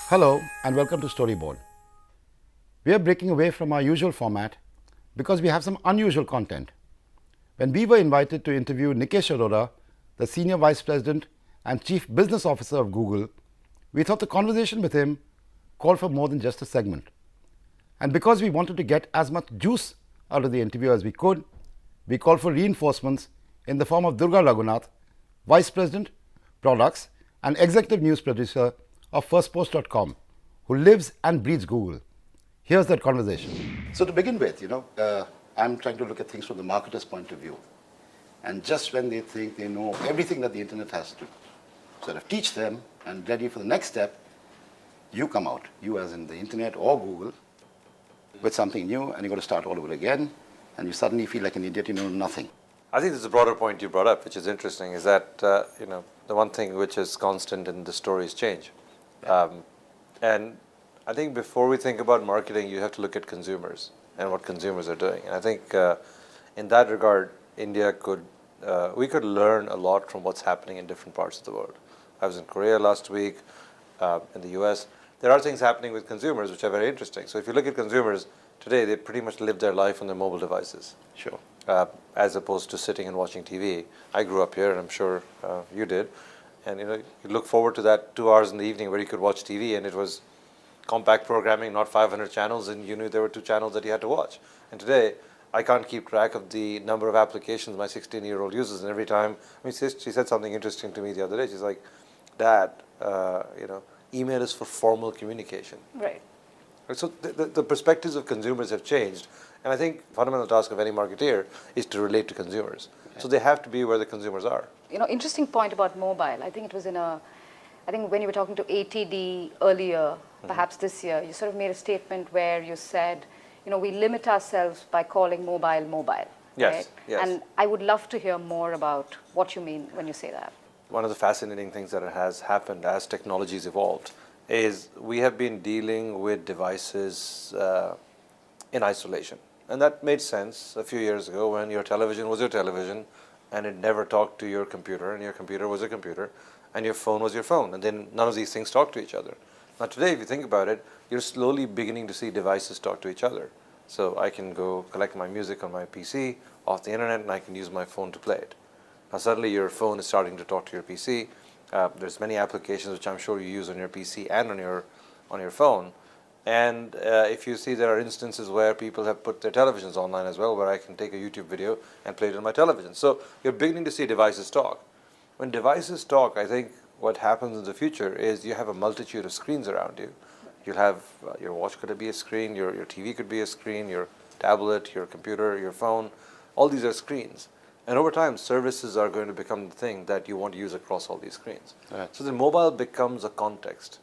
Hello and welcome to Storyboard. We are breaking away from our usual format because we have some unusual content. When we were invited to interview Nikesh Arora, the Senior Vice President and Chief Business Officer of Google, we thought the conversation with him called for more than just a segment. And because we wanted to get as much juice out of the interview as we could, we called for reinforcements in the form of Durga Raghunath, Vice President, Products and Executive News Producer of FirstPost.com, who lives and breathes Google. Here's that conversation. So to begin with, I'm trying to look at things from the marketer's point of view. And just when they think they know everything that the internet has to sort of teach them and ready for the next step, you come out, you as in the internet or Google, with something new, and you've got to start all over again, and you suddenly feel like an idiot, you know nothing. I think there's a broader point you brought up, which is interesting, is that, the one thing which is constant in the story is change. And I think before we think about marketing, you have to look at consumers and what consumers are doing. And I think in that regard, we could learn a lot from what's happening in different parts of the world. I was in Korea last week, in the US. There are things happening with consumers which are very interesting. So if you look at consumers today, they pretty much live their life on their mobile devices. Sure. As opposed to sitting and watching TV. I grew up here, and I'm sure you did. And you look forward to that 2 hours in the evening where you could watch TV, and it was compact programming, not 500 channels, and you knew there were 2 channels that you had to watch. And today, I can't keep track of the number of applications my 16-year-old uses, and every time, she said something interesting to me the other day. She's like, Dad, email is for formal communication. Right. So the perspectives of consumers have changed. And I think the fundamental task of any marketeer is to relate to consumers. Okay. So they have to be where the consumers are. Interesting point about mobile. I think it was when you were talking to ATD earlier, perhaps this year, you sort of made a statement where you said, we limit ourselves by calling mobile. Yes, right? yes. And I would love to hear more about what you mean when you say that. One of the fascinating things that has happened as technology's evolved is we have been dealing with devices in isolation. And that made sense a few years ago when your television was your television and it never talked to your computer, and your computer was your computer, and your phone was your phone, and then none of these things talk to each other. Now today, if you think about it, you're slowly beginning to see devices talk to each other. So I can go collect my music on my PC off the internet, and I can use my phone to play it. Now suddenly your phone is starting to talk to your PC. There's many applications which I'm sure you use on your PC and on your phone. And if you see, there are instances where people have put their televisions online as well, where I can take a YouTube video and play it on my television. So you're beginning to see devices talk. When devices talk, I think what happens in the future is you have a multitude of screens around you. You'll have your watch could be a screen, your TV could be a screen, your tablet, your computer, your phone. All these are screens. And over time, services are going to become the thing that you want to use across all these screens. Right. So the mobile becomes a context.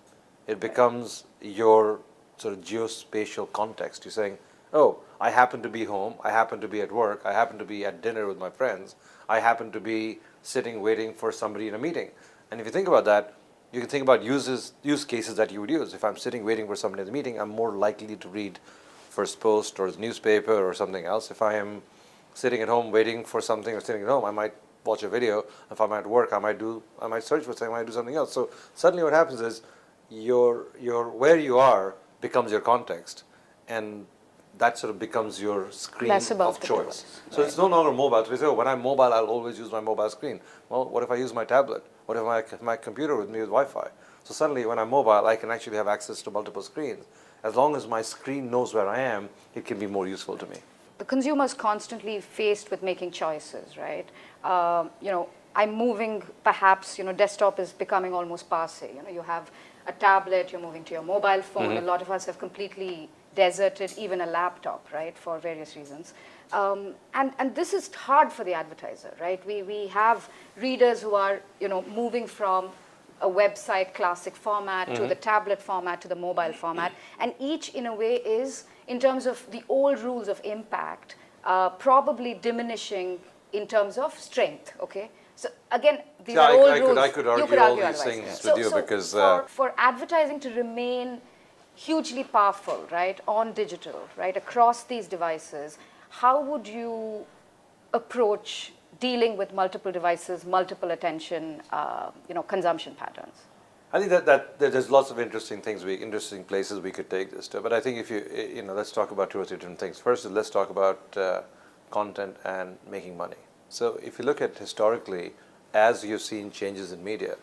It becomes your sort of geospatial context. You're saying, oh, I happen to be home, I happen to be at work, I happen to be at dinner with my friends, I happen to be sitting waiting for somebody in a meeting. And if you think about that, you can think about use cases that you would use. If I'm sitting waiting for somebody in the meeting, I'm more likely to read First Post or the newspaper or something else. If I am sitting at home waiting for something or sitting at home, I might watch a video. If I'm at work, I might search for something, I might do something else. So suddenly what happens is your where you are becomes your context, and that sort of becomes your screen of choice. So right. It's no longer mobile. So we say, when I'm mobile, I'll always use my mobile screen. Well, what if I use my tablet? What if I have my computer with me with Wi-Fi? So suddenly when I'm mobile, I can actually have access to multiple screens. As long as my screen knows where I am, it can be more useful to me. The consumer is constantly faced with making choices, right? I'm moving, perhaps, desktop is becoming almost passé. You have a tablet, you're moving to your mobile phone. Mm-hmm. A lot of us have completely deserted even a laptop, right, for various reasons. And this is hard for the advertiser, right? We have readers who are, moving from a website classic format to the tablet format to the mobile format. And each, in a way, is, in terms of the old rules of impact, probably diminishing in terms of strength, okay? So again, these are old rules. I could argue all these things with you because for advertising to remain hugely powerful, right, on digital, right, across these devices, how would you approach dealing with multiple devices, multiple attention, consumption patterns? I think that there's lots of interesting things, interesting places we could take this to. But I think if let's talk about two or three different things. First, let's talk about content and making money. So if you look at historically, as you've seen changes in media,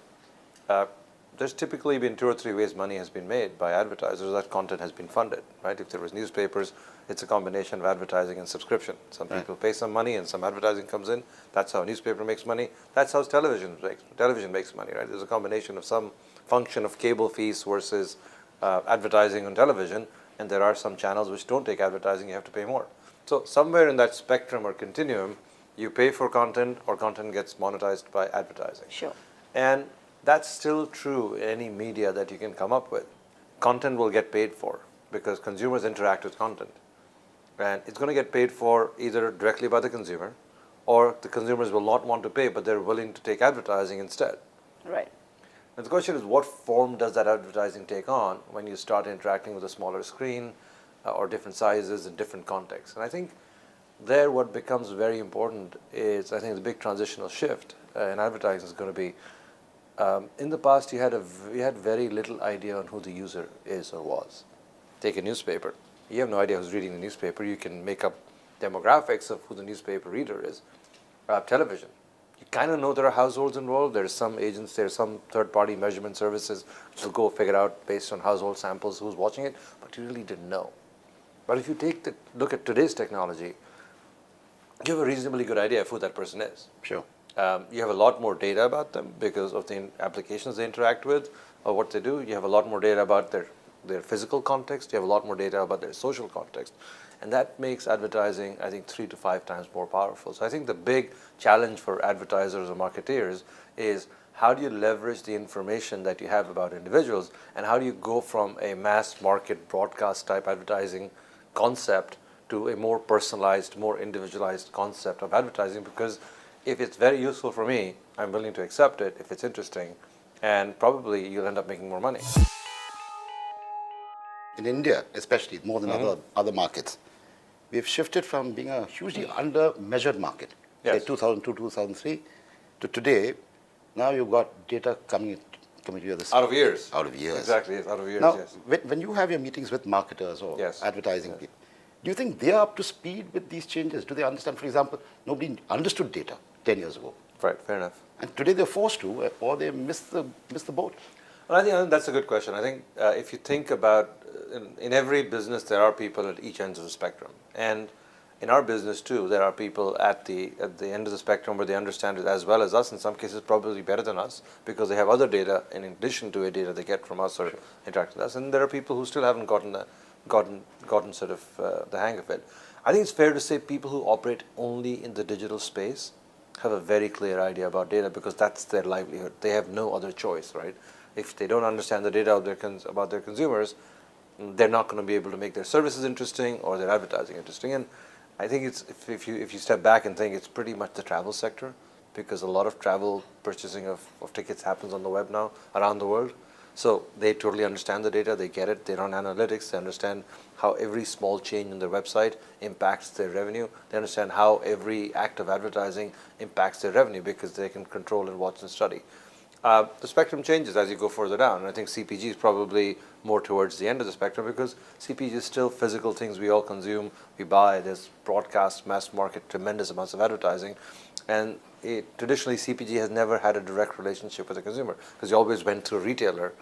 there's typically been two or three ways money has been made by advertisers. That content has been funded, right? If there was newspapers, it's a combination of advertising and subscription. Some people pay some money and some advertising comes in. That's how a newspaper makes money. That's how television makes money, right? There's a combination of some function of cable fees versus advertising on television, and there are some channels which don't take advertising, you have to pay more. So somewhere in that spectrum or continuum, you pay for content or content gets monetized by advertising. Sure. And that's still true in any media that you can come up with. Content will get paid for because consumers interact with content. And it's going to get paid for either directly by the consumer or the consumers will not want to pay, but they're willing to take advertising instead. Right. And the question is, what form does that advertising take on when you start interacting with a smaller screen or different sizes and different contexts? And I think there what becomes very important is, I think the big transitional shift in advertising is going to be, in the past you had very little idea on who the user is or was. Take a newspaper. You have no idea who's reading the newspaper. You can make up demographics of who the newspaper reader is. Television. You kind of know there are households involved. There's some agents, there's some third-party measurement services which will go figure out based on household samples who's watching it, but you really didn't know. But if you take the look at today's technology, you have a reasonably good idea of who that person is. Sure. You have a lot more data about them because of the applications they interact with or what they do. You have a lot more data about their physical context. You have a lot more data about their social context. And that makes advertising, I think, 3 to 5 times more powerful. So I think the big challenge for advertisers or marketeers is how do you leverage the information that you have about individuals and how do you go from a mass market broadcast type advertising concept to a more personalized, more individualized concept of advertising, because if it's very useful for me, I'm willing to accept it if it's interesting, and probably you'll end up making more money. In India, especially more than other markets, we've shifted from being a hugely under-measured market, say 2002, 2003, to today. Now you've got data coming to the other side. Out of years. Out of years. Exactly, out of years, now, yes. when you have your meetings with marketers or advertising people, do you think they are up to speed with these changes? Do they understand? For example, nobody understood data 10 years ago. Right, fair enough. And today they're forced to, or they miss the boat. Well, I think that's a good question. I think if you think about, in every business there are people at each end of the spectrum. And in our business too, there are people at the end of the spectrum where they understand it as well as us, in some cases probably better than us, because they have other data in addition to a data they get from us or interact with us. And there are people who still haven't gotten sort of the hang of it. I think it's fair to say people who operate only in the digital space have a very clear idea about data because that's their livelihood. They have no other choice, right? If they don't understand the data about their consumers, they're not going to be able to make their services interesting or their advertising interesting. And I think it's if you step back and think, it's pretty much the travel sector, because a lot of travel purchasing of tickets happens on the web now around the world. So they totally understand the data, they get it, they run analytics, they understand how every small change in their website impacts their revenue. They understand how every act of advertising impacts their revenue because they can control and watch and study. The spectrum changes as you go further down, and I think CPG is probably more towards the end of the spectrum because CPG is still physical things we all consume, we buy. There's broadcast, mass market, tremendous amounts of advertising, and traditionally CPG has never had a direct relationship with the consumer because you always went through a retailer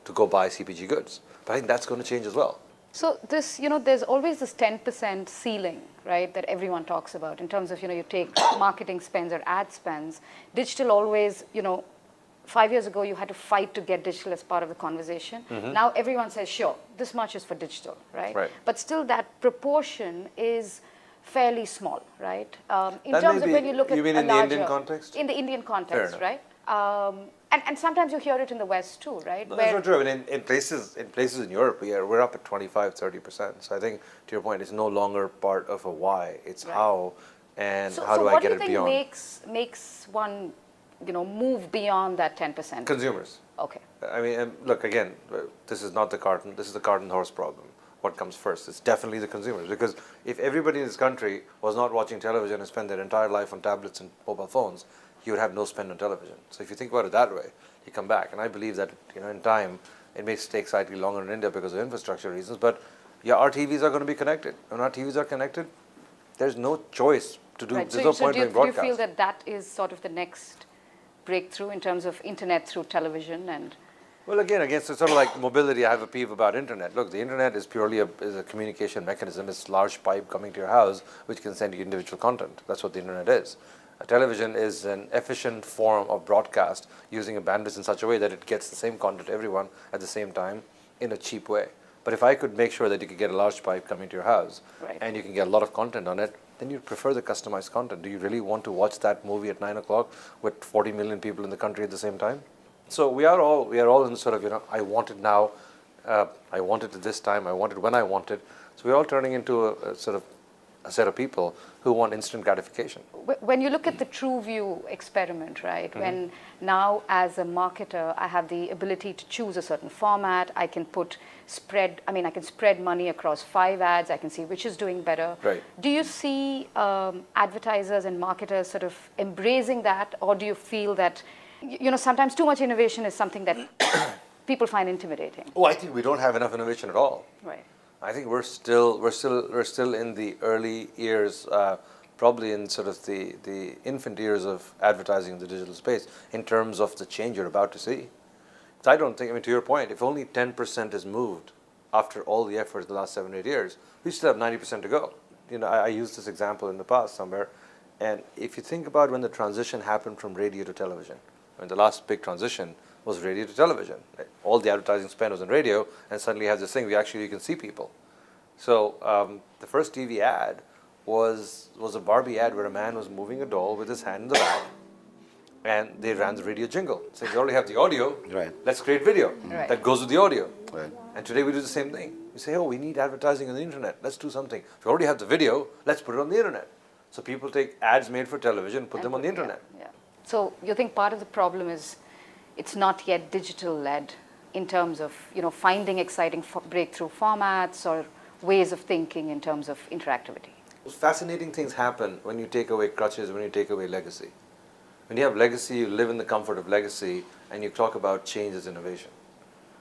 to go buy CPG goods. But I think that's going to change as well. So this, there's always this 10% ceiling, right, that everyone talks about in terms of, you take marketing spends or ad spends. Digital always, 5 years ago, you had to fight to get digital as part of the conversation. Now everyone says, sure, this much is for digital, right? But still that proportion is fairly small, right? In terms of when you look at you mean in the Indian context? In the Indian context, right? And sometimes you hear it in the West too, right? No, that's not true. I mean, in places in Europe, we're up at 25-30%. So I think, to your point, it's no longer part of a why. It's how, and how do I get it beyond. So what do you think makes one, move beyond that 10%? Consumers. Okay. I mean, look, again, this is not the cart. This is the cart and horse problem. What comes first? It's definitely the consumers. Because if everybody in this country was not watching television and spent their entire life on tablets and mobile phones, you would have no spend on television. So if you think about it that way, you come back. And I believe that, in time, it may take slightly longer in India because of infrastructure reasons, but yeah, our TVs are going to be connected. When our TVs are connected, there's no choice to do, Right. there's no point do you, doing broadcast. do you feel that that is sort of the next breakthrough in terms of internet through television and? Well, again, it's sort of like mobility. I have a peeve about internet. Look, the internet is purely a communication mechanism. It's a large pipe coming to your house which can send you individual content. That's what the internet is. A television is an efficient form of broadcast using a bandwidth in such a way that it gets the same content to everyone at the same time in a cheap way. But if I could make sure that you could get a large pipe coming to your house, right, and you can get a lot of content on it, then you'd prefer the customized content. Do you really want to watch that movie at 9 o'clock with 40 million people in the country at the same time? So we are all in sort of, I want it now, I want it at this time, I want it when I want it. So we're all turning into a sort of a set of people who want instant gratification. When you look at the TrueView experiment, right, when now as a marketer I have the ability to choose a certain format, I can spread money across 5 ads, I can see which is doing better. Right. Do you see advertisers and marketers sort of embracing that, or do you feel that, sometimes too much innovation is something that people find intimidating? Oh, I think we don't have enough innovation at all. Right. I think we're still in the early years, probably in sort of the infant years of advertising in the digital space in terms of the change you're about to see. So I don't think, to your point, if only 10% is moved after all the efforts the last 7 or 8 years, we still have 90% to go. I used this example in the past somewhere, and if you think about when the transition happened from radio to television, the last big transition was radio to television. All the advertising spend was on radio, and suddenly you have this thing where you can see people. So the first TV ad was a Barbie ad where a man was moving a doll with his hand in the back, and they ran the radio jingle. So we already have the audio, right, let's create video that goes with the audio. Right. And today we do the same thing. We say, we need advertising on the internet. Let's do something. If we already have the video, let's put it on the internet. So people take ads made for television, put them on the internet. Yeah. So you think part of the problem is it's not yet digital-led in terms of finding exciting breakthrough formats or ways of thinking in terms of interactivity? Fascinating things happen when you take away crutches, when you take away legacy. When you have legacy, you live in the comfort of legacy, and you talk about change as innovation.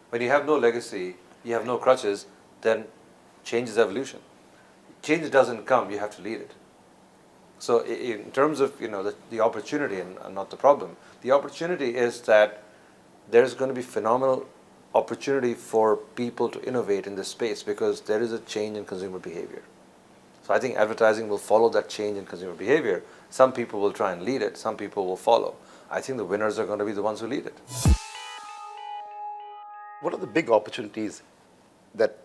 When you have no legacy, you have no crutches, then change is evolution. Change doesn't come, you have to lead it. So in terms of the opportunity and not the problem, the opportunity is that there's going to be phenomenal opportunity for people to innovate in this space because there is a change in consumer behavior. So I think advertising will follow that change in consumer behavior. Some people will try and lead it, some people will follow. I think the winners are going to be the ones who lead it. What are the big opportunities that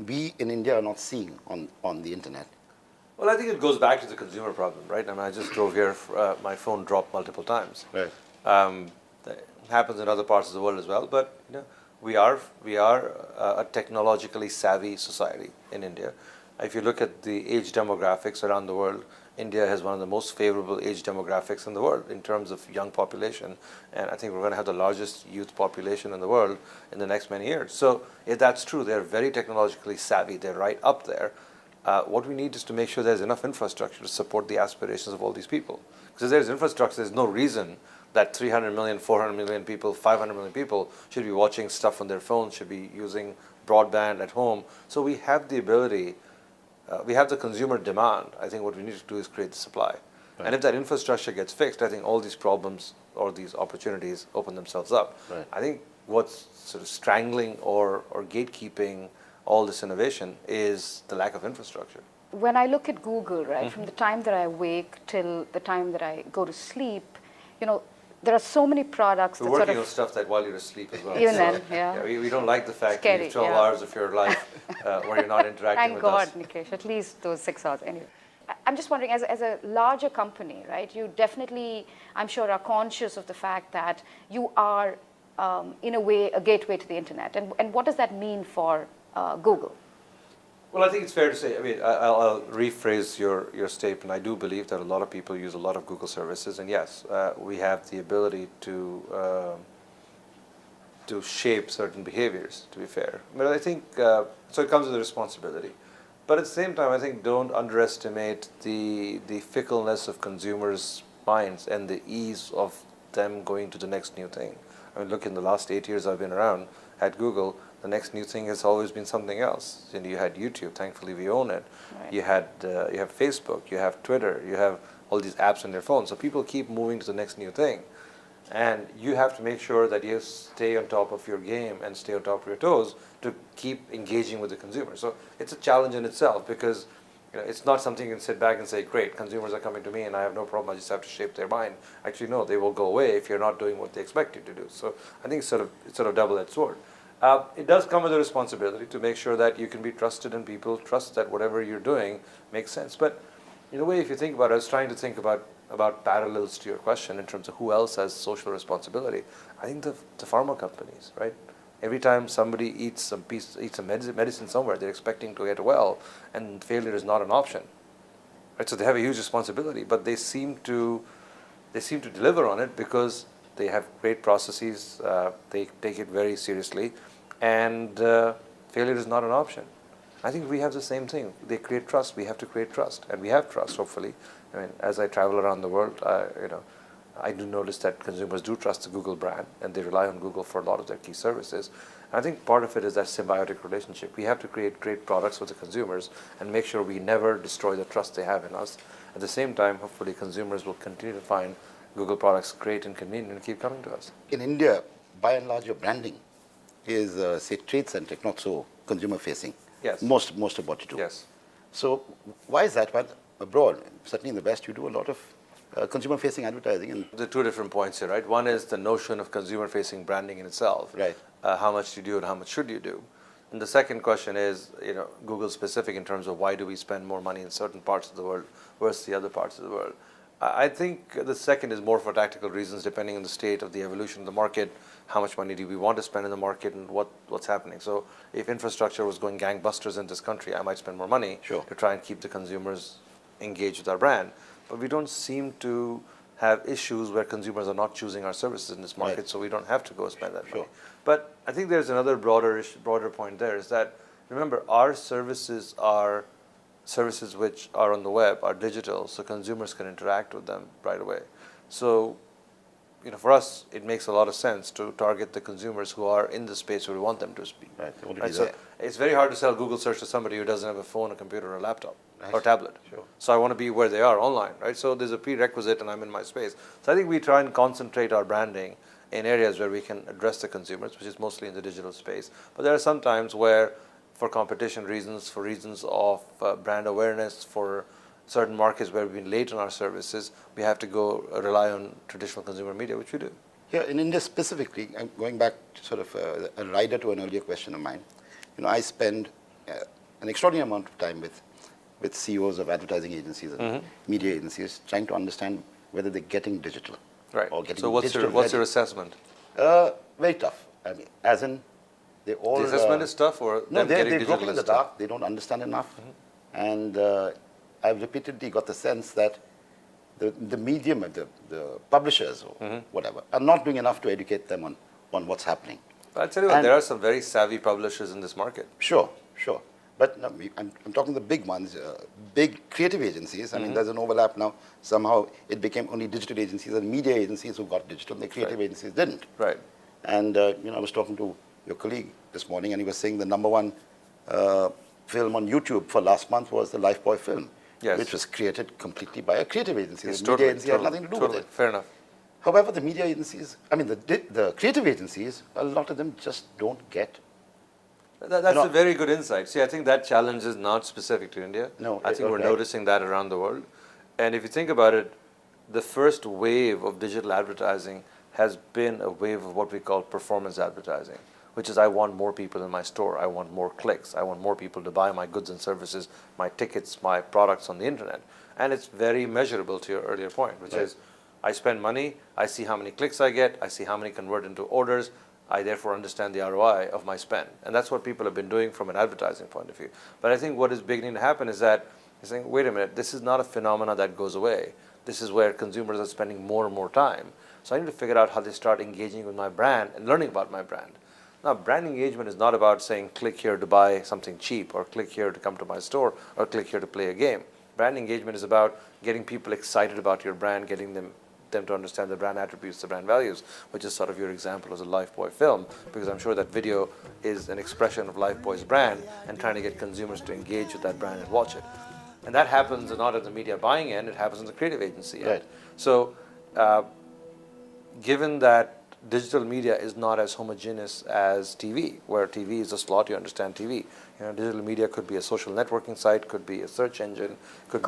we in India are not seeing on the internet? Well, I think it goes back to the consumer problem, right? I just drove here, my phone dropped multiple times. Right. That happens in other parts of the world as well, but we are a technologically savvy society in India. If you look at the age demographics around the world, India has one of the most favorable age demographics in the world in terms of young population, and I think we're going to have the largest youth population in the world in the next many years. So if that's true, they're very technologically savvy, they're right up there. What we need is to make sure there's enough infrastructure to support the aspirations of all these people. Because if there's infrastructure, there's no reason that 300 million, 400 million people, 500 million people should be watching stuff on their phones, should be using broadband at home. So we have the ability, we have the consumer demand. I think what we need to do is create the supply. Right. And if that infrastructure gets fixed, I think all these problems or these opportunities open themselves up. Right. I think what's sort of strangling or gatekeeping all this innovation is the lack of infrastructure. When I look at Google, right, from the time that I wake till the time that I go to sleep, there are so many products. We're working on stuff that while you're asleep as well. Even then, yeah. We don't like the fact Scary, that you have 12 hours of your life where you're not interacting with us. Thank God, Nikesh, at least those 6 hours. Anyway, I'm just wondering, as a larger company, right, you definitely, I'm sure, are conscious of the fact that you are, in a way, a gateway to the internet. And what does that mean for Google? Well, I think it's fair to say, I'll rephrase your statement. I do believe that a lot of people use a lot of Google services, and yes, we have the ability to shape certain behaviors, to be fair. But I think, so it comes with a responsibility. But at the same time, I think don't underestimate the fickleness of consumers' minds and the ease of them going to the next new thing. I mean, look, in the last 8 years I've been around at Google, the next new thing has always been something else. And you had YouTube, thankfully we own it. Right. You have Facebook, you have Twitter, you have all these apps on your phone. So people keep moving to the next new thing. And you have to make sure that you stay on top of your game and stay on top of your toes to keep engaging with the consumer. So it's a challenge in itself, because it's not something you can sit back and say, great, consumers are coming to me and I have no problem, I just have to shape their mind. Actually, no, they will go away if you're not doing what they expect you to do. So I think it's sort of a double-edged sword. It does come with a responsibility to make sure that you can be trusted and people trust that whatever you're doing makes sense. But in a way, if you think about it, I was trying to think about parallels to your question in terms of who else has social responsibility. I think the pharma companies, right? Every time somebody eats some medicine somewhere, they're expecting to get well, and failure is not an option, right? So they have a huge responsibility, but they seem to deliver on it because they have great processes. They take it very seriously, and failure is not an option. I think we have the same thing. They create trust. We have to create trust, and we have trust. Hopefully, I mean, as I travel around the world, I do notice that consumers do trust the Google brand, and they rely on Google for a lot of their key services. I think part of it is that symbiotic relationship. We have to create great products for the consumers and make sure we never destroy the trust they have in us. At the same time, hopefully, consumers will continue to find Google products great and convenient and keep coming to us. In India, by and large, your branding is, say, trade-centric, not so consumer-facing. Yes. Most of what you do. Yes. So why is that? While abroad, certainly in the West, you do a lot of consumer-facing advertising. And There are two different points here, right? One is the notion of consumer-facing branding in itself. Right. How much do you do and how much should you do? And the second question is, Google-specific in terms of why do we spend more money in certain parts of the world versus the other parts of the world. I think the second is more for tactical reasons, depending on the state of the evolution of the market, how much money do we want to spend in the market, and what's happening. So if infrastructure was going gangbusters in this country, I might spend more money Sure. to try and keep the consumers engaged with our brand. But we don't seem to have issues where consumers are not choosing our services in this market, Right. so we don't have to go spend that money. Sure. But I think there's another broader point there, is that, remember, our services are services which are on the web, are digital, so consumers can interact with them right away. So, for us, it makes a lot of sense to target the consumers who are in the space where we want them to be. Right, already Right? So there. it's very hard to sell Google search to somebody who doesn't have a phone, a computer, or a laptop, Right. or tablet. Sure. So I want to be where they are online, right? So there's a prerequisite, and I'm in my space. So I think we try and concentrate our branding in areas where we can address the consumers, which is mostly in the digital space. But there are some times where, for competition reasons, for reasons of brand awareness, for certain markets where we've been late on our services, we have to go rely on traditional consumer media, which we do. yeah, in India specifically, I'm going back to sort of a rider to an earlier question of mine. I spend an extraordinary amount of time with CEOs of advertising agencies and media agencies, trying to understand whether they're getting digital. Right. Or getting So what's your assessment? Very tough. I mean, as in, they all... The assessment is tough, or No, them they're getting digital broken in is the tough? dark. They don't understand enough. And I've repeatedly got the sense that the medium, the publishers or whatever, are not doing enough to educate them on what's happening. I'll tell you what, there are some very savvy publishers in this market. Sure. But no, I'm talking the big ones, big creative agencies. I mean, there's an overlap now. Somehow it became only digital agencies and media agencies who got digital, and the creative agencies didn't. Right. And I was talking to your colleague this morning, and he was saying the #1 film on YouTube for last month was the Lifebuoy film, Yes. which was created completely by a creative agency. Yes, The media agency had nothing to do with it. Fair enough. However, the media agencies, I mean, the creative agencies, a lot of them just don't get. That's a very good insight. See, I think that challenge is not specific to India. No, I think we're okay. noticing that around the world. And if you think about it, the first wave of digital advertising has been a wave of what we call performance advertising, which is I want more people in my store, I want more clicks, I want more people to buy my goods and services, my tickets, my products on the internet. And it's very measurable, to your earlier point, which is I spend money, I see how many clicks I get, I see how many convert into orders, I therefore understand the ROI of my spend. And that's what people have been doing from an advertising point of view. But I think what is beginning to happen is that you're saying, wait a minute, this is not a phenomena that goes away. This is where consumers are spending more and more time. So I need to figure out how they start engaging with my brand and learning about my brand. Now, brand engagement is not about saying, click here to buy something cheap, or click here to come to my store, or click here to play a game. Brand engagement is about getting people excited about your brand, getting them them to understand the brand attributes, the brand values, which is sort of your example as a Lifebuoy film, because I'm sure that video is an expression of Lifebuoy's brand and trying to get consumers to engage with that brand and watch it. And that happens not at the media buying end, it happens in the creative agency end. Right. So given that digital media is not as homogeneous as TV, where TV is a slot, you understand TV. You know, digital media could be a social networking site, could be a search engine, could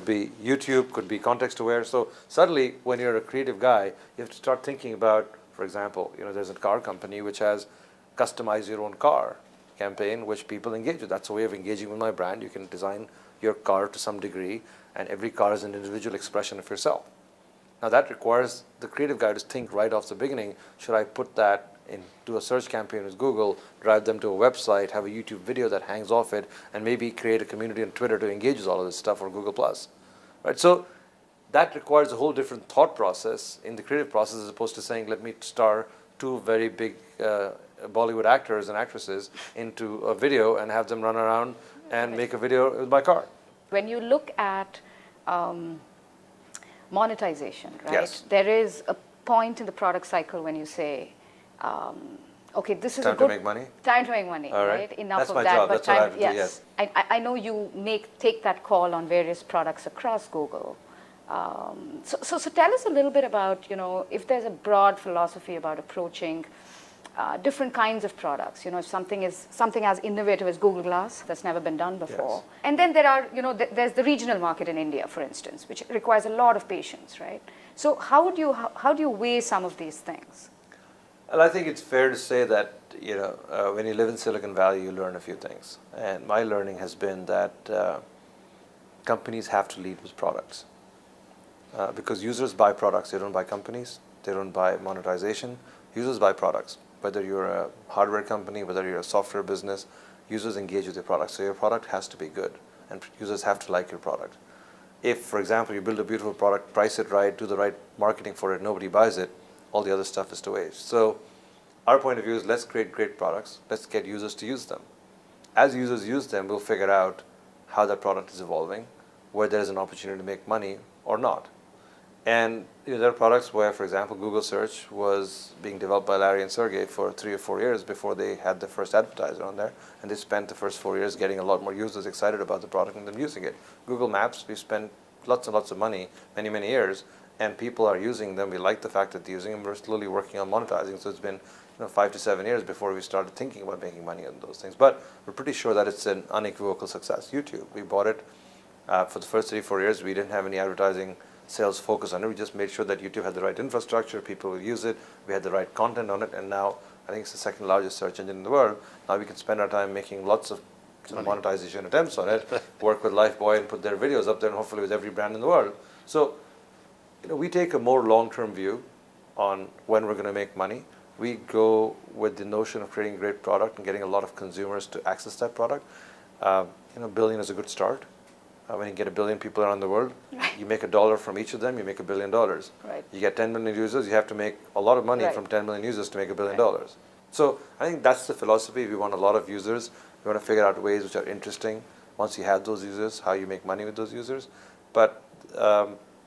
be YouTube, could be context aware. So suddenly, when you're a creative guy, you have to start thinking about, for example, you know, there's a car company which has customize your own car campaign, which people engage with. That's a way of engaging with my brand. You can design your car to some degree, and every car is an individual expression of yourself. Now that requires the creative guy to think right off the beginning, should I put that into a search campaign with Google, drive them to a website, have a YouTube video that hangs off it, and maybe create a community on Twitter to engage with all of this stuff, or Google+. Right? So that requires a whole different thought process in the creative process, as opposed to saying, let me star two very big Bollywood actors and actresses into a video and have them run around and make a video with my car. When you look at monetization, right? Yes. There is a point in the product cycle when you say, okay, this is time a good to make money. Time to make money, All right. Enough That's of my that. job. But That's what I have to do, yes. I know you take that call on various products across Google. So tell us a little bit about, you know, if there's a broad philosophy about approaching different kinds of products. You know, if something as innovative as Google Glass, that's never been done before. Yes. And then there are, you know, there's the regional market in India, for instance, which requires a lot of patience, right? So how do you weigh some of these things? Well, I think it's fair to say that, you know, when you live in Silicon Valley, you learn a few things. And my learning has been that companies have to lead with products. Because users buy products, they don't buy companies, they don't buy monetization. Users buy products. Whether you're a hardware company, whether you're a software business, users engage with your product. So your product has to be good, and users have to like your product. If, for example, you build a beautiful product, price it right, do the right marketing for it, nobody buys it, all the other stuff is to waste. So our point of view is, let's create great products, let's get users to use them. As users use them, we'll figure out how that product is evolving, where there is an opportunity to make money or not. And you know, there are products where, for example, Google Search was being developed by Larry and Sergey for 3 or 4 years before they had the first advertiser on there. And they spent the first 4 years getting a lot more users excited about the product and them using it. Google Maps, we spent lots and lots of money, many, many years, and people are using them. We like the fact that they're using them. We're slowly working on monetizing. So it's been 5 to 7 years before we started thinking about making money on those things. But we're pretty sure that it's an unequivocal success. YouTube, we bought it for the first 3 or 4 years. We didn't have any advertising sales focus on it. We just made sure that YouTube had the right infrastructure, people will use it, we had the right content on it, and now I think it's the second largest search engine in the world. Now we can spend our time making lots of monetization attempts on it, work with Lifebuoy and put their videos up there, and hopefully with every brand in the world. So, you know, we take a more long-term view on when we're going to make money. We go with the notion of creating a great product and getting a lot of consumers to access that product. You know, billion is a good start. When you get 1 billion people around the world, you make $1 from each of them, you make $1 billion. Right. You get 10 million users, you have to make a lot of money from 10 million users to make $1 billion. So I think that's the philosophy. We want a lot of users. We want to figure out ways which are interesting. Once you have those users, how you make money with those users. But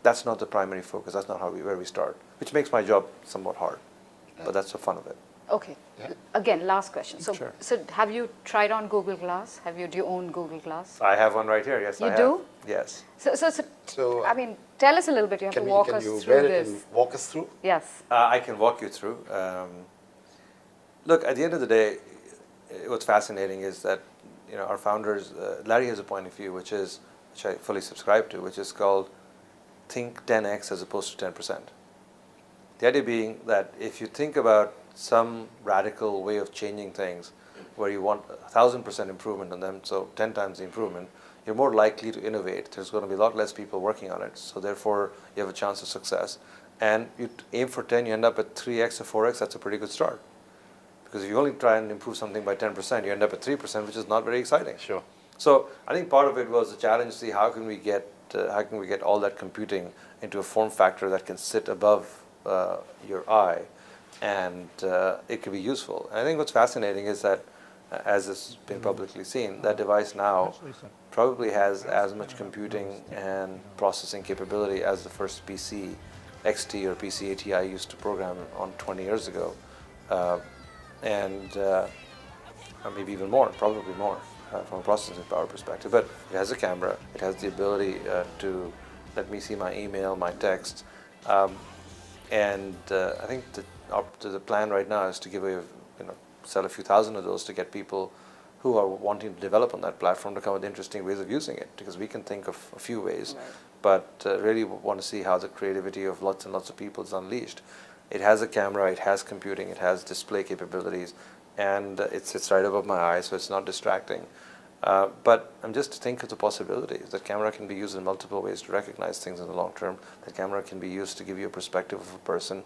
that's not the primary focus. That's not where we start, which makes my job somewhat hard. But that's the fun of it. Okay. Yeah. Again, last question. So, sure. So have you tried on Google Glass? Do you own Google Glass? I have one right here. Yes, I have. You do? Yes. So I mean, tell us a little bit. You have to walk us through this. And walk us through? Yes. I can walk you through. Look, at the end of the day, what's fascinating is that our founders, Larry has a point of view which I fully subscribe to, which is called think 10x as opposed to 10%. The idea being that if you think about some radical way of changing things where you want 1,000% improvement on them, so 10 times the improvement, you're more likely to innovate. There's going to be a lot less people working on it, so therefore you have a chance of success. And you aim for 10, you end up at 3x or 4x, that's a pretty good start. Because if you only try and improve something by 10%, you end up at 3%, which is not very exciting. Sure. So I think part of it was the challenge to see how can we get all that computing into a form factor that can sit above your eye, and it can be useful. And I think what's fascinating is that, as has been publicly seen, that device now probably has as much computing and processing capability as the first PC XT or PC-80 I used to program on 20 years ago, or maybe even more, probably more from a processing power perspective. But it has a camera, it has the ability to let me see my email, my text, and I think the plan right now is to give away, sell a few thousand of those to get people who are wanting to develop on that platform to come with interesting ways of using it, because we can think of a few ways, right, but really want to see how the creativity of lots and lots of people is unleashed. It has a camera, it has computing, it has display capabilities, and it sits right above my eye, so it's not distracting. But I'm just to think of the possibilities. That camera can be used in multiple ways to recognize things in the long term. That camera can be used to give you a perspective of a person.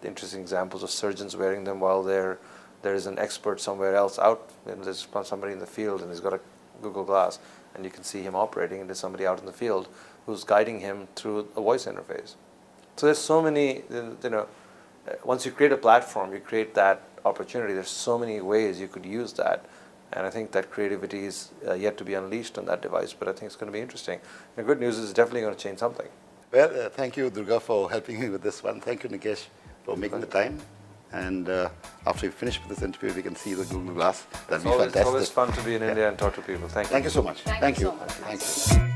Interesting examples of surgeons wearing them while there is an expert somewhere else out. There's somebody in the field and he's got a Google Glass, and you can see him operating, and there's somebody out in the field who's guiding him through a voice interface. So there's so many, once you create a platform, you create that opportunity. There's so many ways you could use that. And I think that creativity is yet to be unleashed on that device, but I think it's going to be interesting. The good news is it's definitely going to change something. Well, thank you, Durga, for helping me with this one. Thank you, Nikesh, for making the time. And after we finish with this interview, we can see the Google Glass. That'd be fantastic. It's always fun to be in India and talk to people. Thank you. Thank you so much. Thank you so much. Thank you.